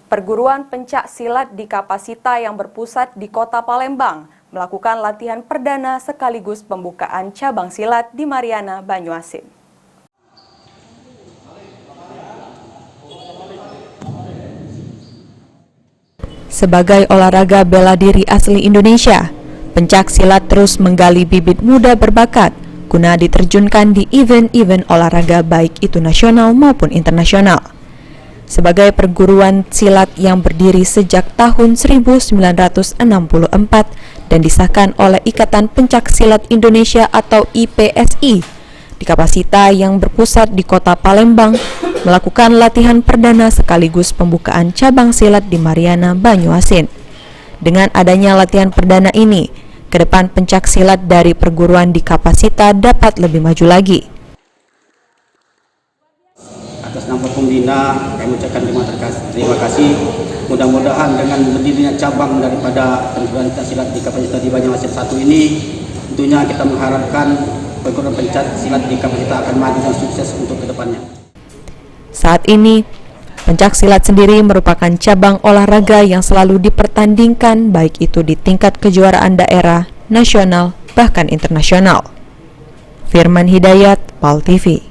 Perguruan pencak silat di Kapasita yang berpusat di Kota Palembang melakukan latihan perdana sekaligus pembukaan cabang silat di Mariana, Banyuasin. Sebagai olahraga bela diri asli Indonesia, pencak silat terus menggali bibit muda berbakat guna diterjunkan di event-event olahraga baik itu nasional maupun internasional. Sebagai perguruan silat yang berdiri sejak tahun 1964 dan disahkan oleh Ikatan Pencak Silat Indonesia atau IPSI, di Kapasita yang berpusat di Kota Palembang melakukan latihan perdana sekaligus pembukaan cabang silat di Mariana, Banyuasin. Dengan adanya latihan perdana ini, ke depan pencak silat dari perguruan di Kapasita dapat lebih maju lagi. Atas nama pembina, kami ucapkan terima kasih. Mudah-mudahan dengan berdirinya cabang daripada perguruan pencak silat di Kapasita di Banyuasin 1 ini, tentunya kita mengharapkan perguruan pencak silat di Kapasita akan maju dan sukses untuk kedepannya. Saat ini, pencak silat sendiri merupakan cabang olahraga yang selalu dipertandingkan baik itu di tingkat kejuaraan daerah, nasional, bahkan internasional. Firman Hidayat, PAL TV.